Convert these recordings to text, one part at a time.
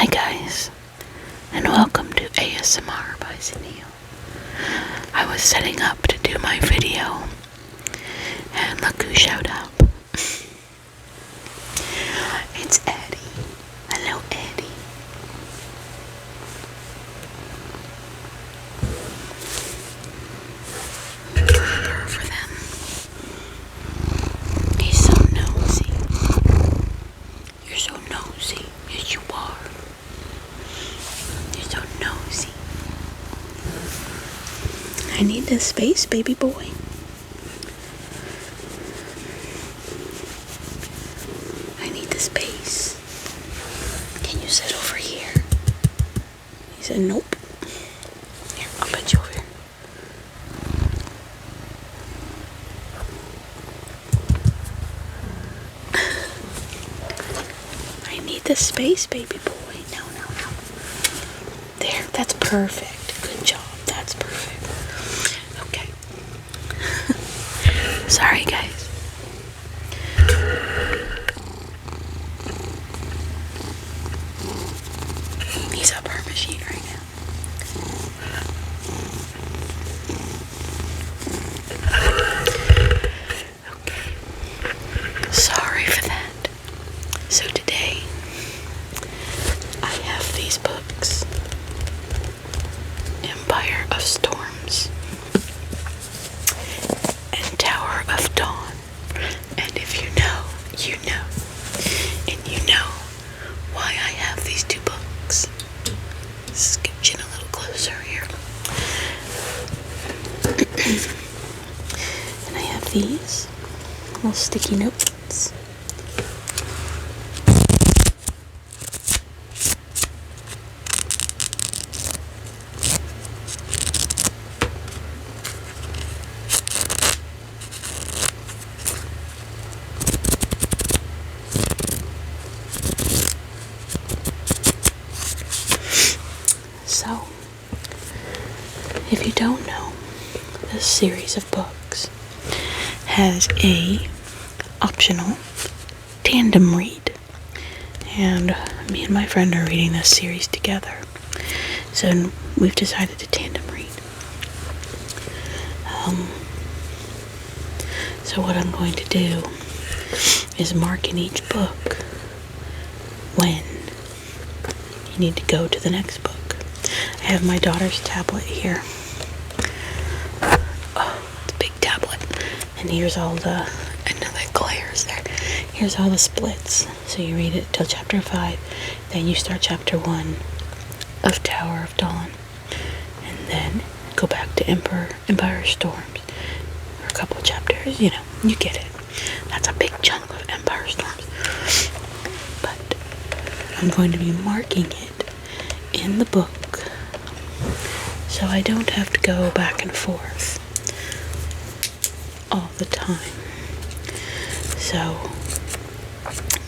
Hi guys, and welcome to ASMR by Sunil. I was setting up to do my video, and look who showed up. It's Eddie. Hello, Eddie. Purr for them. He's so nosy. You're so nosy. Yes, you are. You're so nosy. I need this space, baby boy. I need the space. Can you sit over here? He said, nope. Here, I'll put you over here. I need the space, baby boy. No. There, that's perfect. Good job. That's perfect. Okay. Sorry, guys. He's up her machine right now. Okay. Sorry for that. So today, I have these books. Empire of Storms and Tower of Dawn. And if you know, you know. And you know why I have these two books. Scooch in a little closer here. And I have these little sticky notes. So, if you don't know, this series of books has a optional tandem read, and me and my friend are reading this series together. So we've decided to tandem read. So what I'm going to do is mark in each book when you need to go to the next book. I have my daughter's tablet here. Oh, it's a big tablet. And here's all the, I know that glares there. Here's all the splits. So you read it till chapter 5. Then you start chapter 1 of Tower of Dawn. And then go back to Empire Storms. Or a couple of chapters, you know, you get it. That's a big chunk of Empire Storms. But I'm going to be marking it in the book, so I don't have to go back and forth all the time. So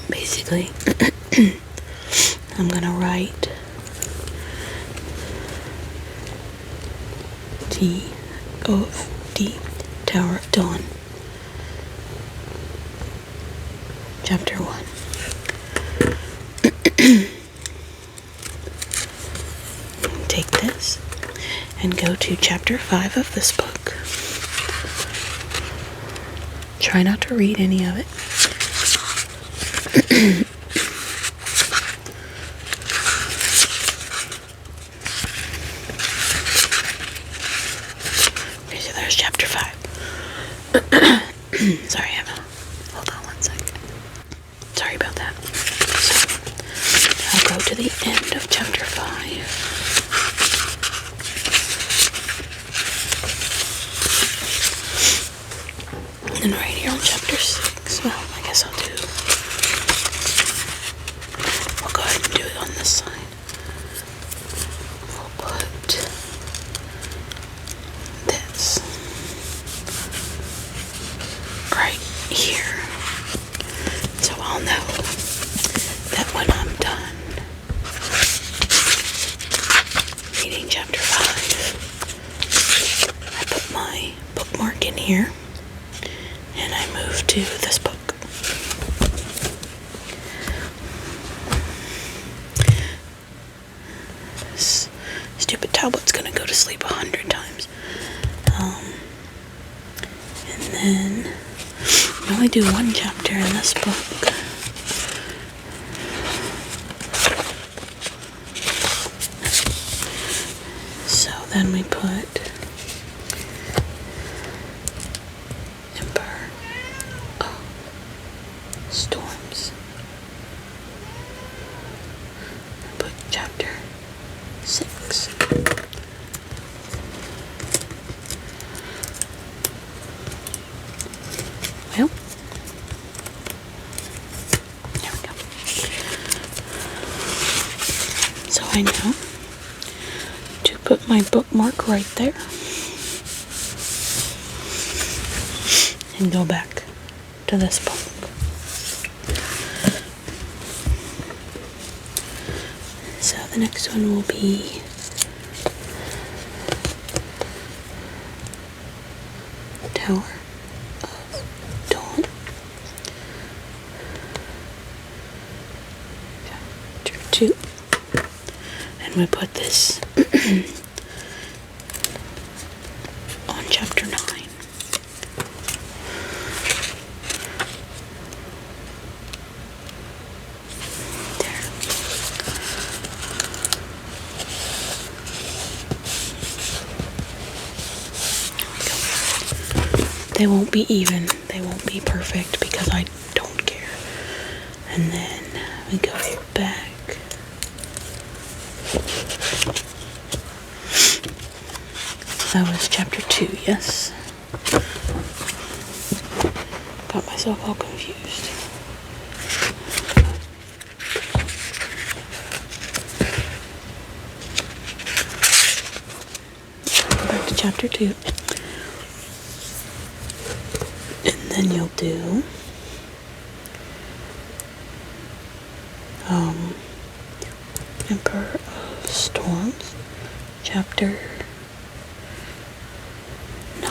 basically, I'm gonna write T.O.D. Tower of Dawn, chapter 1. Take this and go to chapter 5 of this book. Try not to read any of it. Okay, so there's chapter 5. Sorry, hold on one second. Sorry about that. So, I'll go to the end of chapter 5. And right here on chapter 6, well, I guess I'll go ahead and do it on this side. We'll put this right here. So I'll know that when I'm done reading chapter 5, I put my bookmark in here. And I move to this book. tablet's gonna go to sleep 100 times. And then we only do one chapter in this book. So then we put Emperor of Storms. Put chapter 6. Well, there we go. So I know to put my bookmark right there and go back to this book. So the next one will be Tower of Dawn, chapter 2, and we put this on chapter 9. There. They won't be even, they won't be perfect because I don't care. And then we go back. That was chapter 2, yes. Got myself all confused. Go back to chapter 2. And then you'll do Emperor of Storms, chapter 9.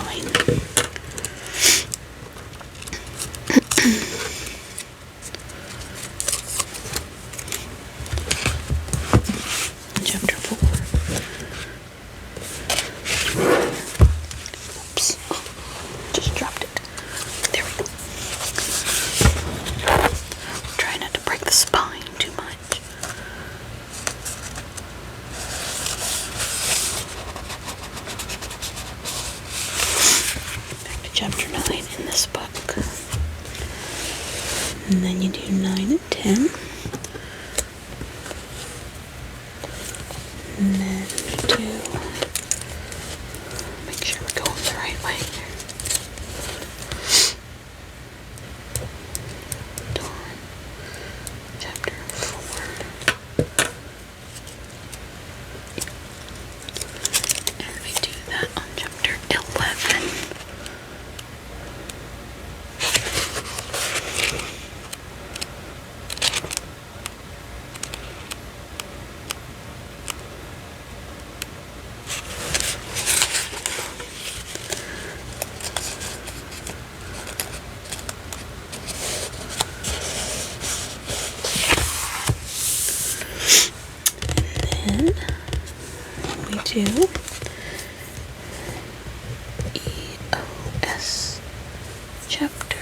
Chapter 4. Oops. Just dropped it. There we go. Try not to break the spine too much. Back to chapter 9 in this book. And then you do 9 and 10. And then do, make sure we're going the right way here. Dawn, chapter 4. And we do that on chapter 11. And we do EOS chapter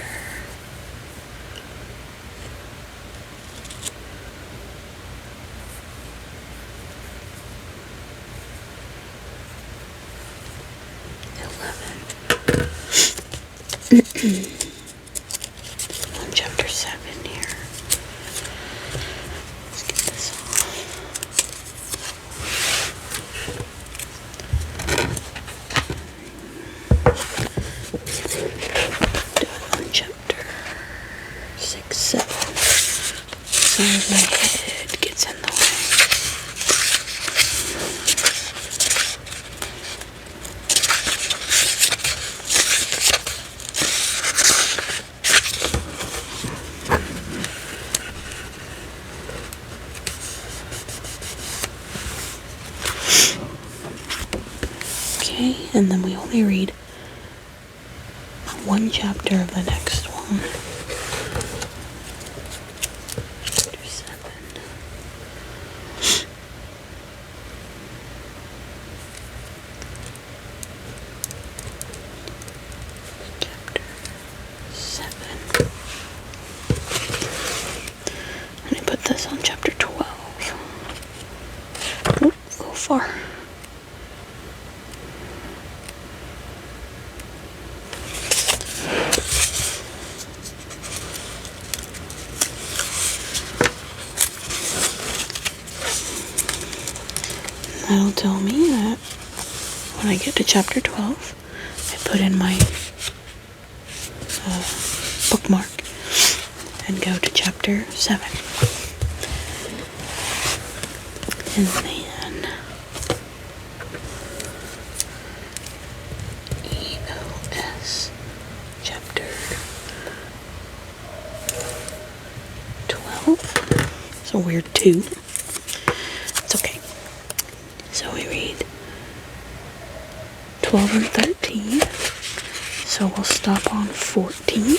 11. On chapter 7 here. Let's get this off. Do it on chapter 6, 7. Sorry, my head gets in the way. Okay, and then we only read one chapter of the next one. Chapter 7. put this on chapter 12. Oop, go far. That'll tell me that when I get to chapter 12, I put in my bookmark and go to chapter 7. And then EOS chapter 12. It's a weird 2. It's okay. So we read 12 and 13. So we'll stop on 14.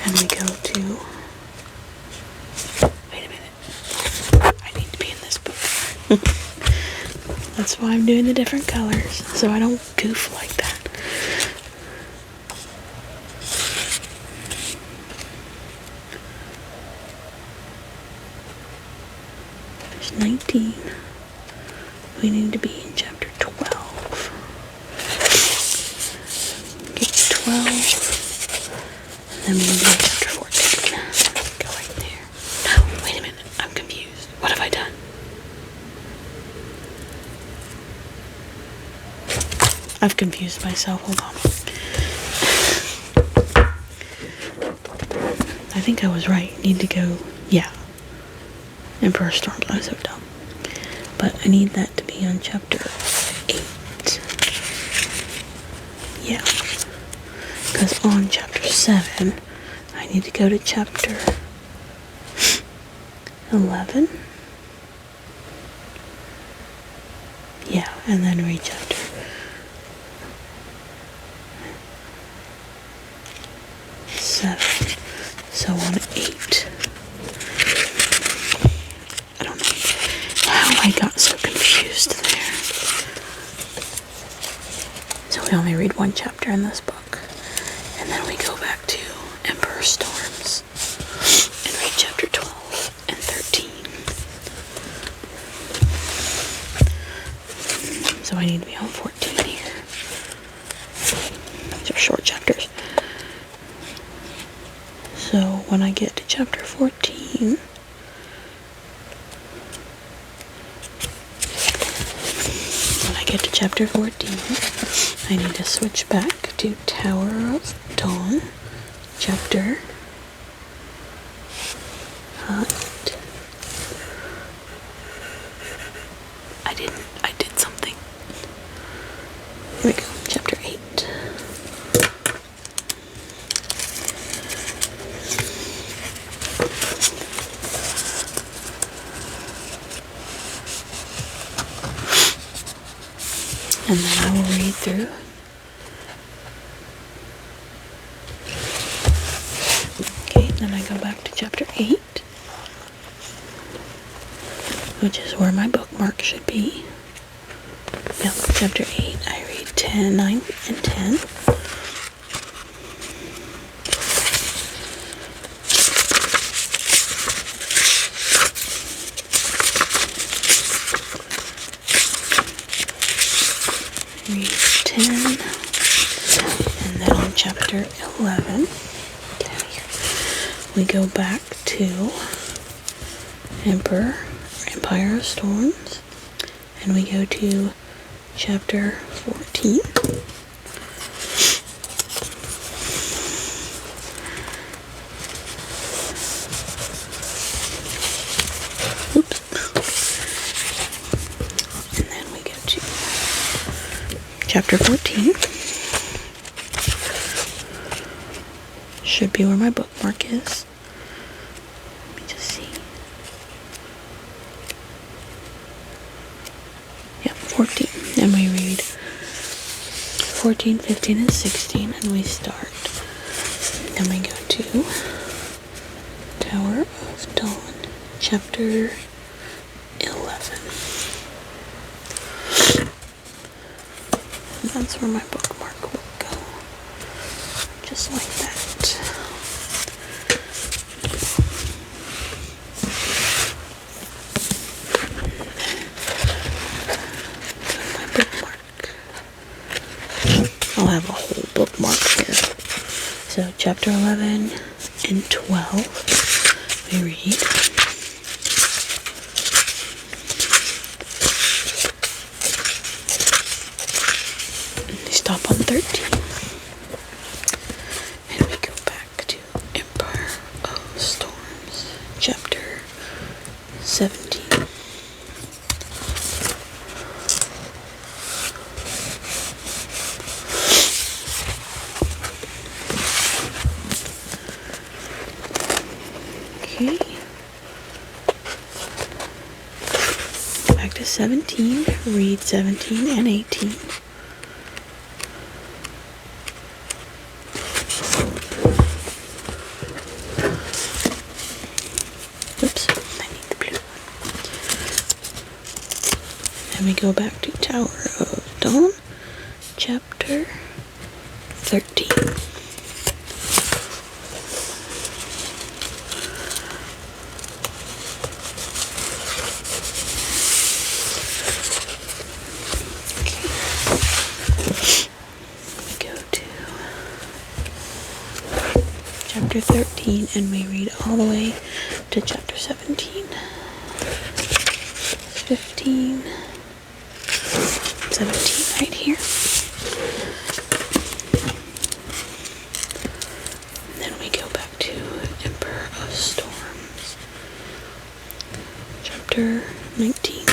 And we go to, wait a minute, I need to be in this book. That's why I'm doing the different colors, so I don't goof like that. There's 19. We need to be in chapter 12. Get to 12. And then we need to go to chapter 14. Go right there. No, wait a minute. I'm confused. What have I done? I've confused myself. Hold on. I think I was right. Need to go, yeah. Emperor Storms. I was so dumb. But I need that to be on chapter 8. Yeah. Because on chapter 7, I need to go to chapter 11. Yeah, and then read chapter 7. So on 8. I don't know how I got so confused there. So we only read one chapter in this book. And then we go back to Emperor Storms and read chapter 12 and 13. So I need to be on 14 here. These are short chapters. So when I get to chapter 14, chapter 14, I need to switch back to Tower of Dawn, chapter 8. I did something. Here we go, chapter 8. And then I will read through. Okay, then I go back to chapter 8, which is where my bookmark should be. Yep, chapter 8, I read 10, 9, and 10. Read 10, and then on chapter 11, we go back to Empire of Storms, and we go to chapter 14. Oops. And then we go to chapter 14. Should be where my bookmark is. Let me just see. Yep, 14. And we read 14, 15, and 16, and we start. Then we go to Tower of Dawn, chapter 11. And that's where my bookmark will go. Just like that. chapter 11 and 12, we read, we stop on 13, and we go back to Empire of Storms, chapter 17. Okay. Back to 17. Read 17 and 18. Oops, I need the blue one. And we go back to Tower of Dawn, chapter 13. Chapter 13, and we read all the way to chapter 17, 15, 17 right here. And then we go back to Emperor of Storms, chapter 19.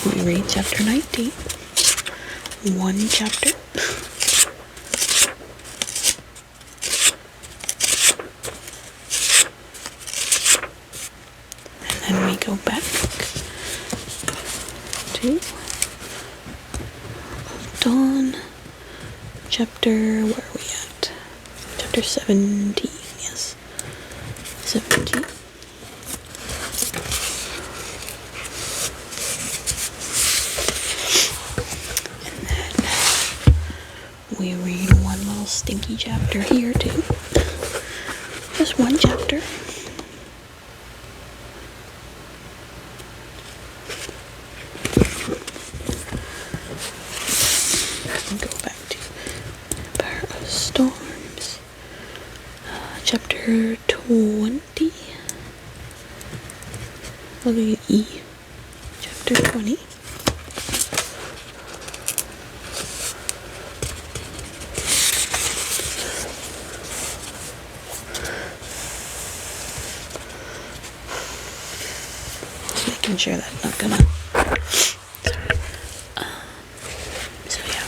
We read chapter 19, one chapter, and then we go back to Dawn, chapter, where are we at? Chapter 17, yes, 17. We read one little stinky chapter here too. Just one chapter. And go back to Empire of Storms, chapter 20. Look at E, chapter 20. Making sure that's not gonna. Sorry. So yeah,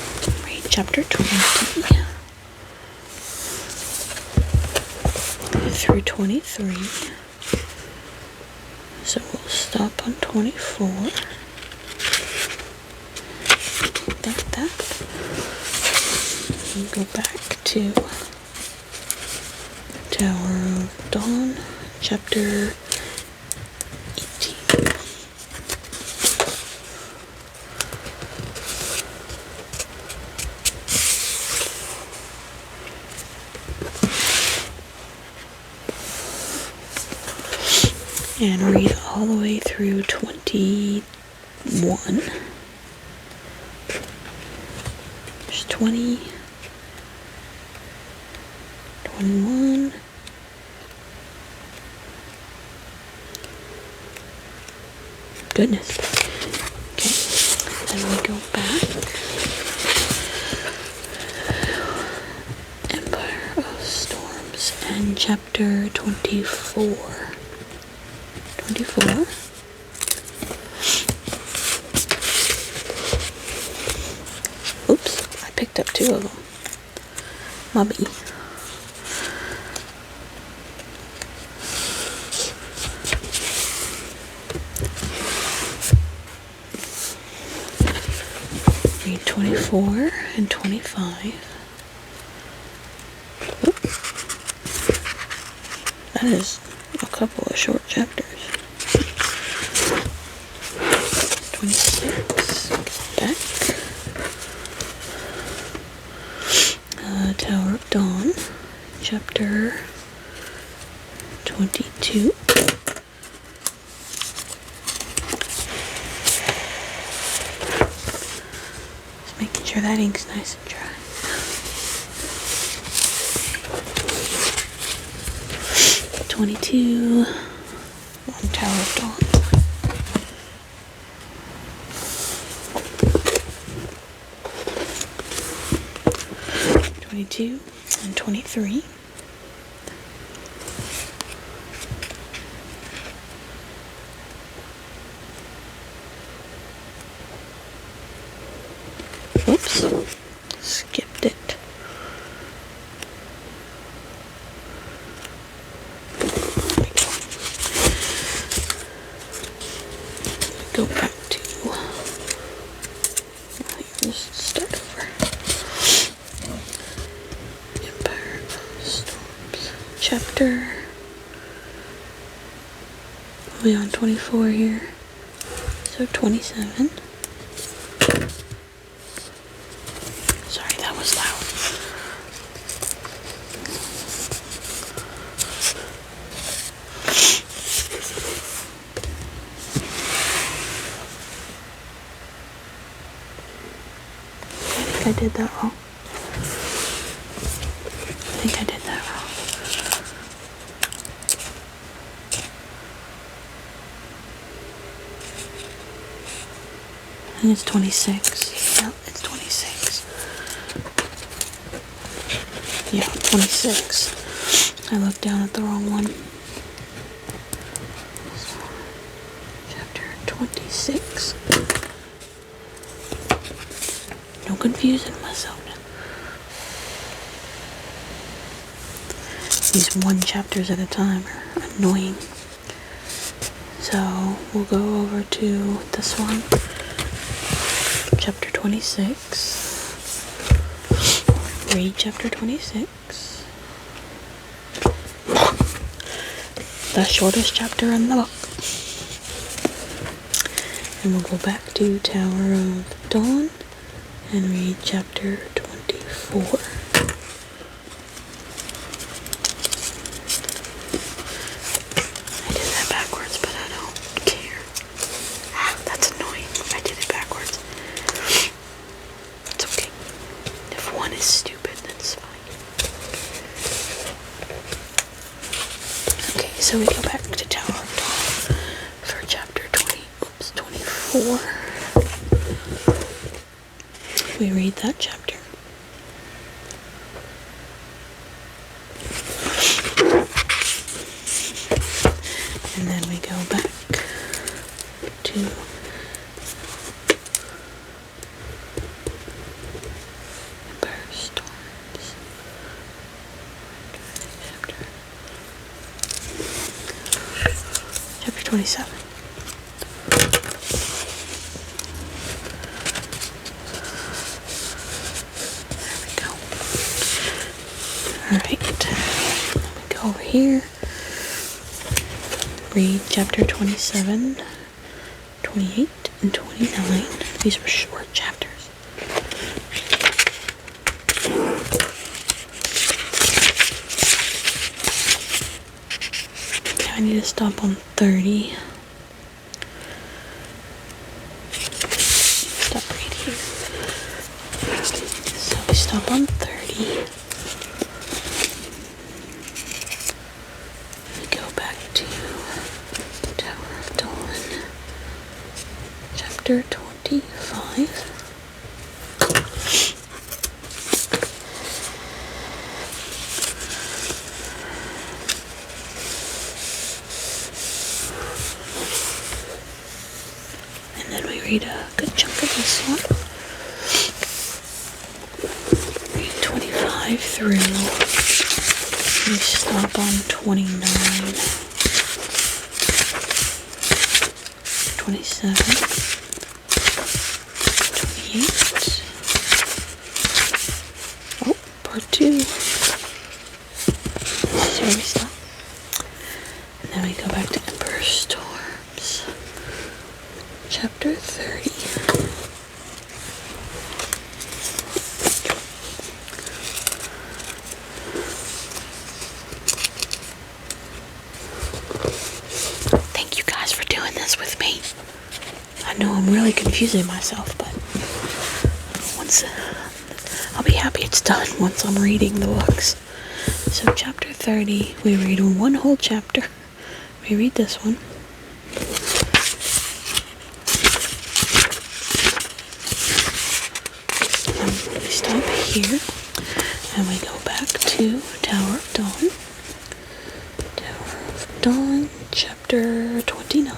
read chapter 20 through 23. So we'll stop on 24. Like that. And go back to Tower of Dawn, chapter 18. And read all the way through 21. There's 20, 21. Goodness. Okay, then we go back. Empire of Storms and chapter 24. 24. Oops, I picked up two of them. Mubby. Read 24 and 25. Oops. That is a couple of short chapters. 26, back. Tower of Dawn, chapter 22. Just making sure that ink's nice and dry. 22 on Tower of Dawn. 22 and 23. Oops, skipped it. Go back to, just start over. Empire of Storms. Chapter, we'll be on 24 here, so 27. Sorry, that was loud. I did that wrong. I think I did that wrong. I think it's 26. Yep, it's 26. Yeah, 26. I looked down at the wrong one. Chapter 26. No confusing myself. These one chapters at a time are annoying. So we'll go over to this one. Chapter 26. Read chapter 26. The shortest chapter in the book. And we'll go back to Tower of Dawn and read chapter 24. I did that backwards, but I don't care. That's annoying. I did it backwards. It's okay. If one is stupid, that's fine. Okay, so we go back to Tower of Dawn for chapter 24. We read that chapter. And then we go back to Empire Storms. Chapter 27. Alright, we go over here, read chapter 27, 28, and 29. These were short chapters. Okay, I need to stop on 30. Stop right here. So we stop on 30. Chapter 25. And then we read a good chunk of this one. Read 25 through. We stop on 29. 27. 28. Oh, part 2. This is where we stop. And then we go back to Emperor Storms. Chapter 30. doing this with me. I know I'm really confusing myself, but once I'll be happy it's done once I'm reading the books. So chapter 30, we read one whole chapter. We read this one. We stop here, and we go back to Tower of Dawn. Tower of Dawn, chapter 29.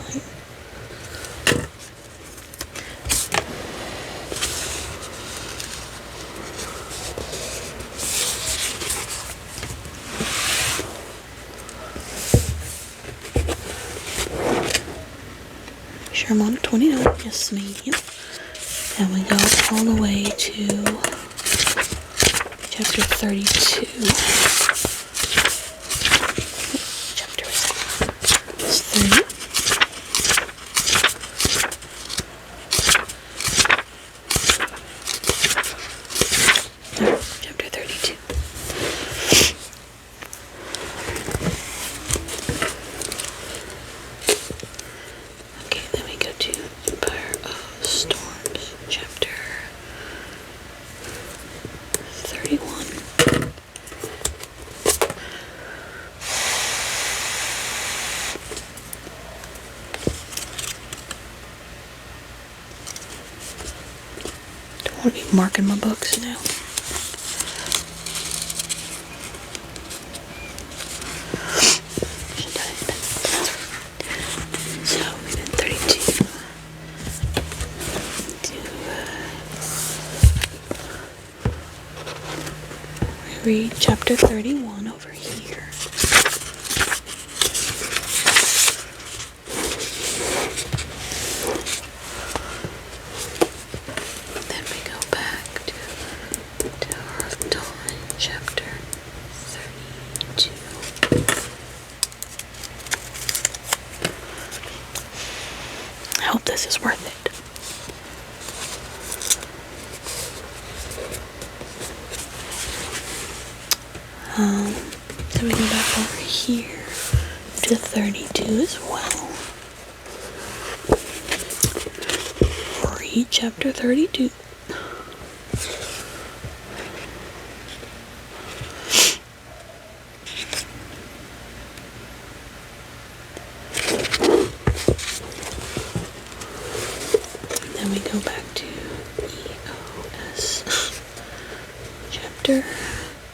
Sure, I'm on 29. Yes, ma'am. And we go all the way to chapter 32. What chapter is that? It's 30. No, chapter 32. Okay, then we go to Empire of Storms, chapter 31. Don't want to be marking my books now. Should I? So we did 32. Read chapter 31 over here. Then we go back to Tower of Dawn, chapter 32. I hope this is worth it. So we go back over here to 32 as well. Read chapter 32. Then we go back to EOS chapter.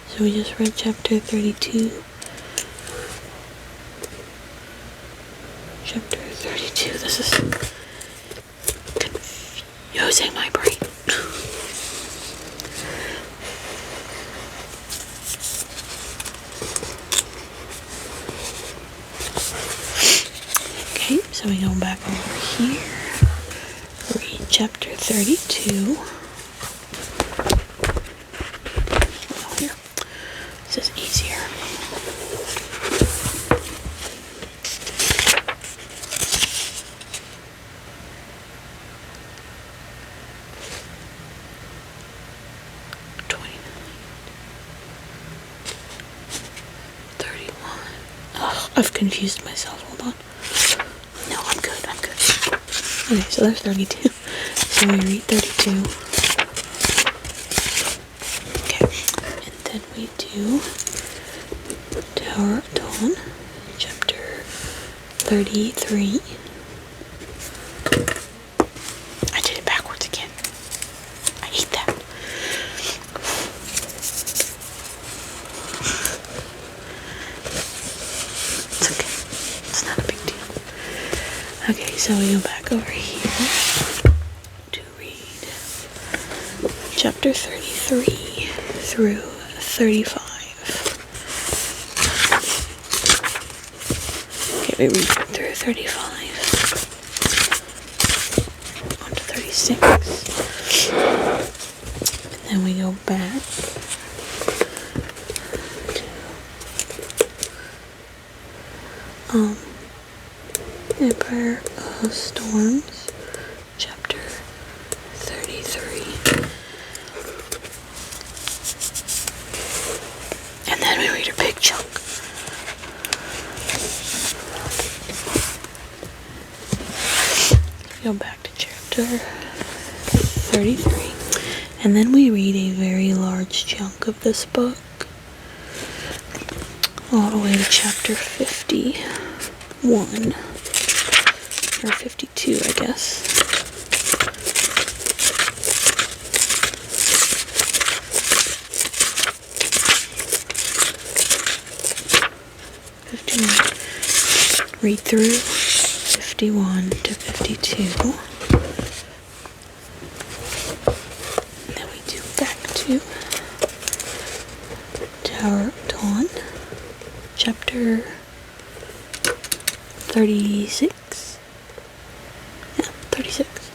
So we just read chapter 32. Chapter 32. This is confusing my brain. Okay, so we go back over here. Read chapter 32. Here. This is easier. I've confused myself. Hold on. No, I'm good. Okay, so there's 32. So we read 32. Okay, and then we do Tower of Dawn, chapter 33. I did it backwards again. I hate that. It's okay. It's not a big deal. Okay, so we go back over here to read chapter 33 through 35. Okay, we read through 35 on to 36. And then we go back to Empire of Storms, chapter 33. And then we read a big chunk. go back to chapter 33. And then we read a very large chunk of this book, all the way to chapter 51, or 52, I guess. Read through 51 to 52. Then we do back to Tower of Dawn, chapter 36. Yeah, 36.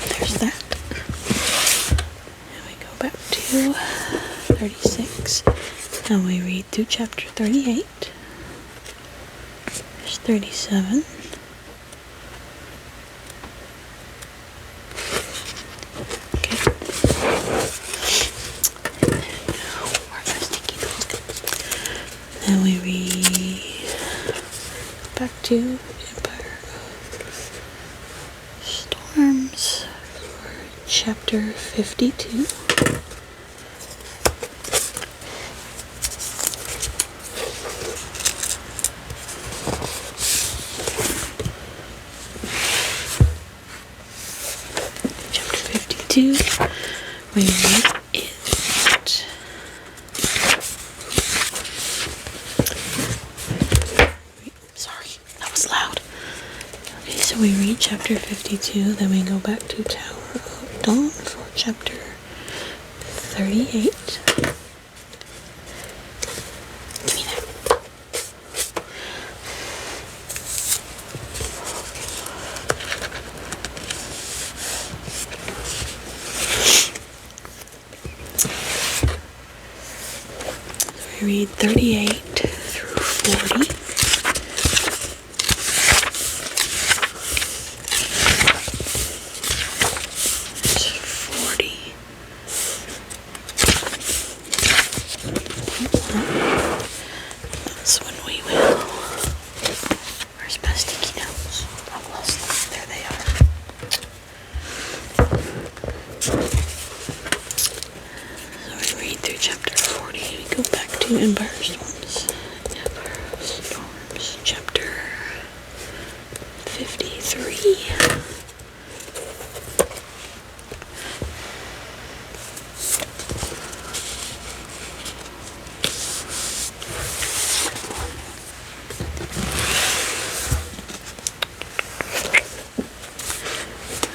There's that. 36, and we read through chapter 38. There's 37. Okay. Where my sticky notes go? Then we read back to Empire of Storms, chapter 52. We read it. Sorry, that was loud. Okay, so we read chapter 52, then we go back to Tower of Dawn for chapter 38. Give me that. Read 38 through 40. There's 40. That's when we will. Where's my sticky notes? I've lost them. There they are. So we read through chapter 40. We go back to Empire Storms. Empire Storms, chapter 53.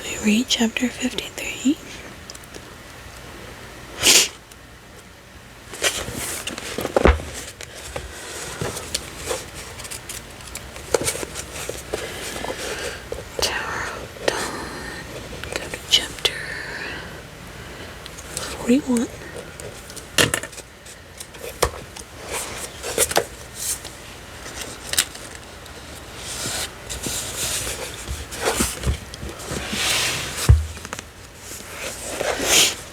We read chapter 53. Go to chapter 41.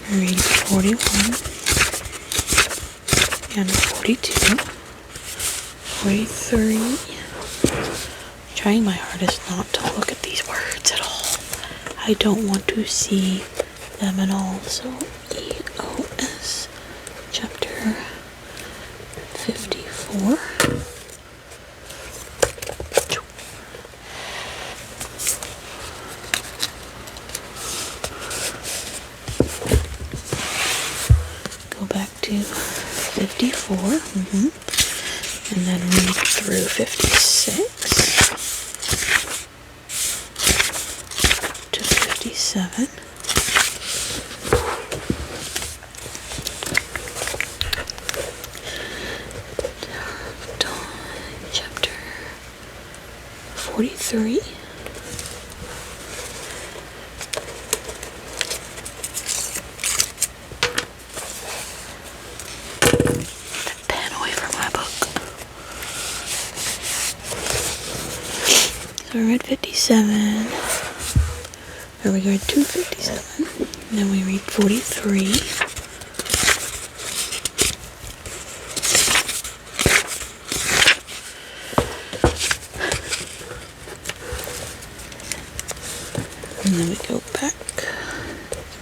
Read 41 and 42, 43. Trying my hardest not to look at these words at all. I don't want to see them at all. So EOS, chapter 54. Go back to 54. And then read through 56 to 57. Chapter 43. So we read 57, or we read 257, and then we read 43, then we go back.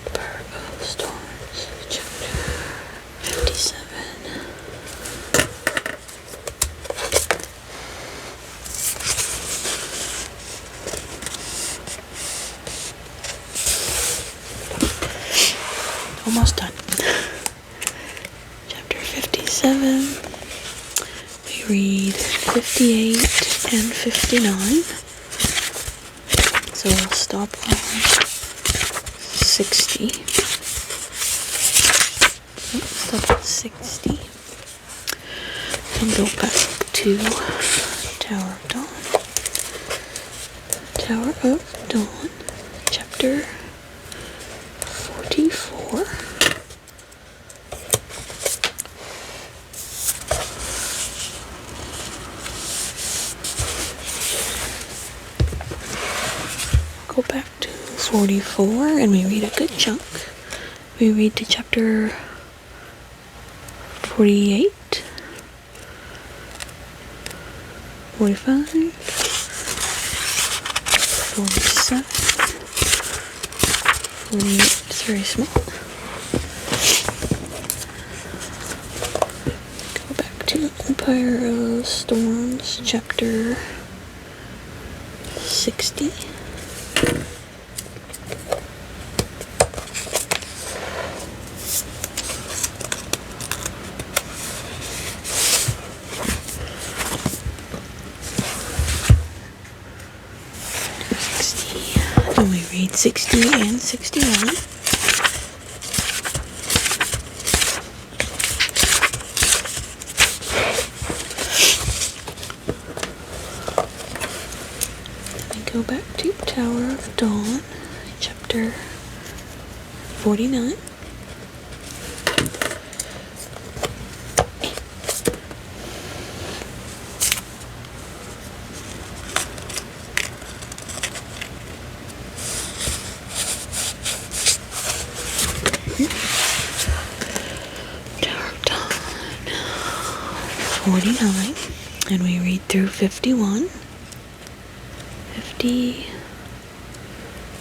Empire of Storms, chapter 57. Almost done. Chapter 57. We read 58 and 59. So we'll stop on 60. Stop at 60. And go back to Tower of Dawn. Tower of Dawn, chapter 44. Go back to 44 and we read a good chunk. We read to chapter 48, 45, 47, 48. It's very small. Go back to Empire of Storms, chapter 60. And we read 60 and 61. And go back to Tower of Dawn, chapter 49. Tower of Dawn 49, and we read through 51, 50,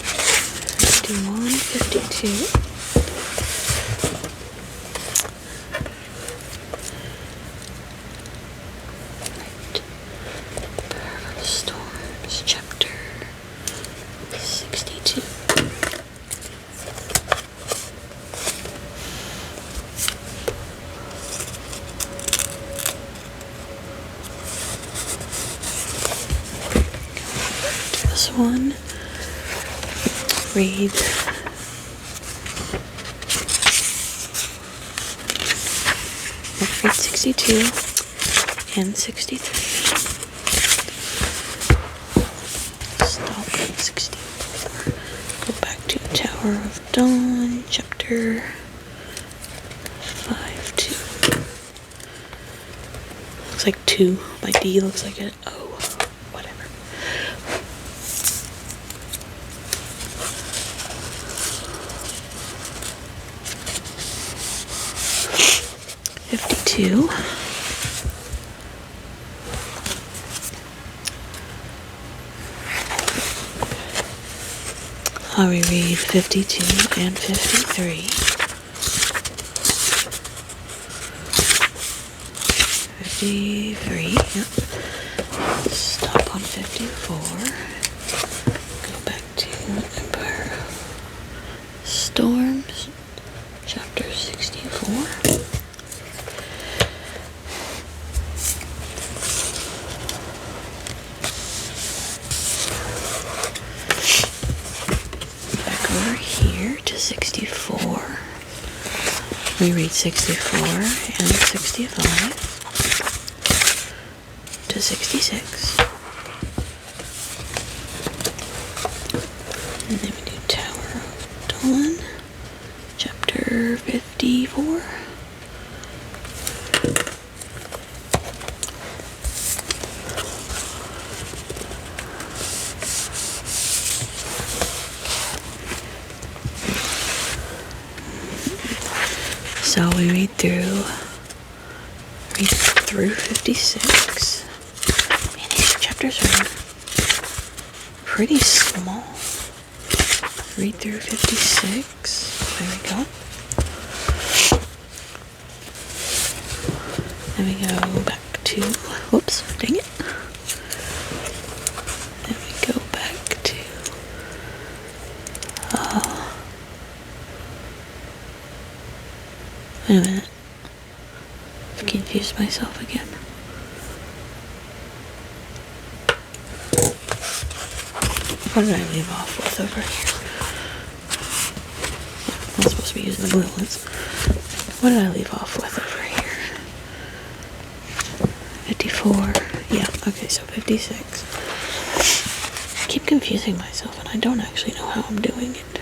51, 52. Right. Storms, chapter 62. This one, read 62 and 63. Stop at 64. Go back to Tower of Dawn, chapter 5-2. Looks like 2. My D looks like an O. Whatever. 52. I'll reread 52 and 53. 53, yep. Stop on 54. Go back to Empire of Storms, chapter 64. Over here to 64. We read 64 and 65 to 66. And then we do Tower of Dawn, chapter 54. So we read through 56. Man, these chapters are pretty small. read through 56. There we go. Then we go back to, whoops, dang it. Then we go back to, wait a minute. I've confused myself again. What did I leave off with over here? I'm not supposed to be using the blue ones. What did I leave off with over here? 54. Yeah, okay, so 56. I keep confusing myself and I don't actually know how I'm doing it.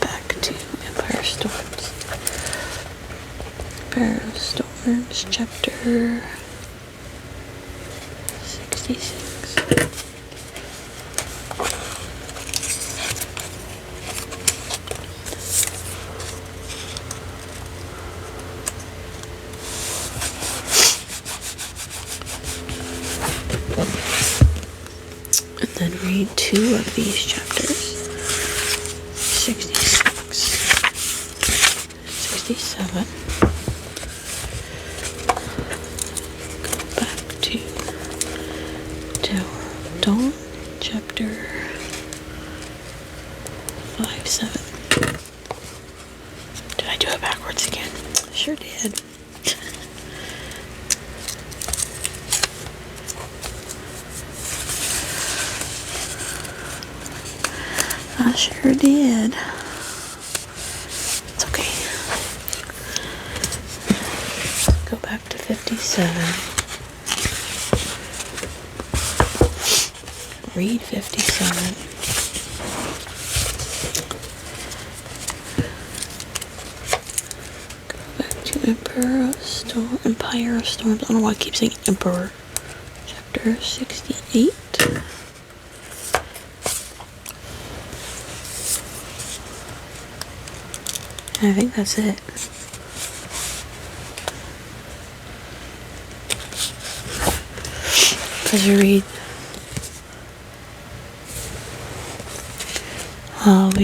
Back to Empire Storms. Empire Storms, chapter 66. And then read 2 of these chapters. 66, 67. Go back to Tower of Dawn, chapter 57. Did I do it backwards again? I sure did. I sure did. It's okay. Go back to 57. Read 57. Go back to Empire of Storms. I don't know why I keep saying Emperor. Chapter 68. I think that's it. Because we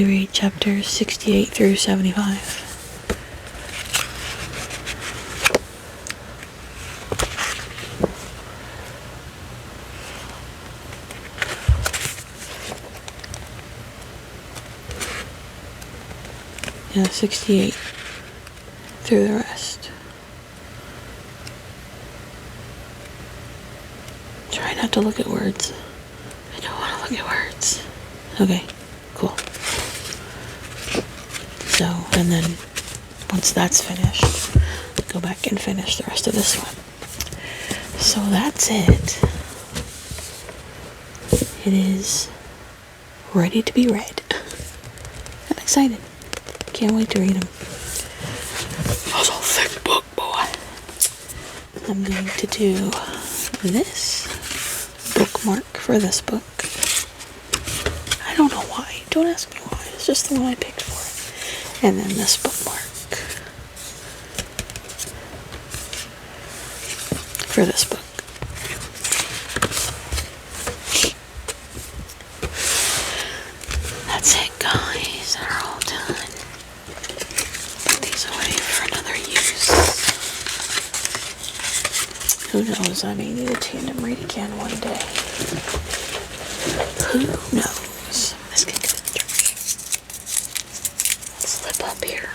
read chapters 68 through 75. Yeah, 68 through the rest. Try not to look at words. I don't want to look at words. Okay, cool. So, and then once that's finished, go back and finish the rest of this one. So that's it. It is ready to be read. I'm excited. Can't wait to read them. That's a thick book, boy. I'm going to do this bookmark for this book. I don't know why. Don't ask me why. It's just the one I picked for it. And then this bookmark for this book. That's it, guys. They're all done. Put these away for another use. Who knows? I may need a tandem read again one day. Who knows? This can get dirty. Let's slip up here.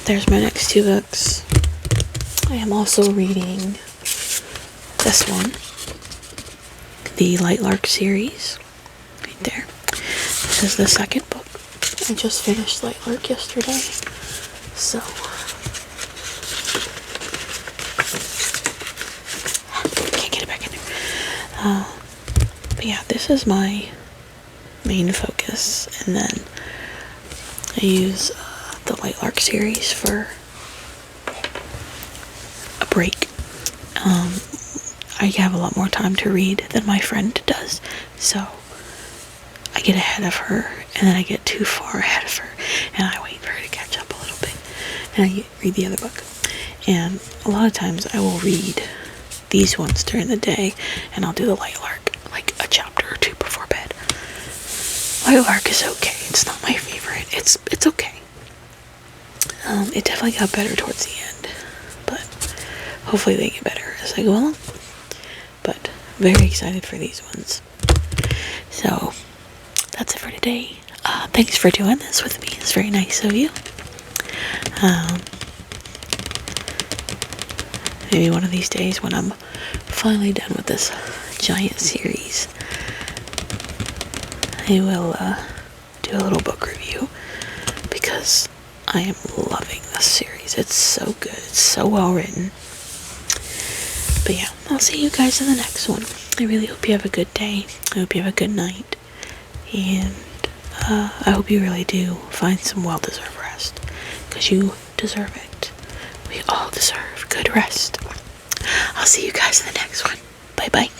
There's my next 2 books. I am also reading this one, the Light Lark series, right there. This is the second book. I just finished Light Lark yesterday, so can't get it back in there. But yeah, this is my main focus, and then I use the Light Lark series for a break. I have a lot more time to read than my friend does, so I get ahead of her, and then I get too far ahead of her, and I wait for her to catch up a little bit, and I read the other book. And a lot of times I will read these ones during the day, and I'll do the Light Lark like a chapter or two before bed. Light Lark is okay. It's not my favorite. It's okay. It definitely got better towards the end, but hopefully they get better as I go along. But very excited for these ones. So that's it for today. Thanks for doing this with me. It's very nice of you. Maybe one of these days when I'm finally done with this giant series, I will do a little book review, because I am loving this series. It's so good. It's so well written. But yeah, I'll see you guys in the next one. I really hope you have a good day. I hope you have a good night. And I hope you really do find some well-deserved rest, because you deserve it. We all deserve good rest. I'll see you guys in the next one. Bye-bye.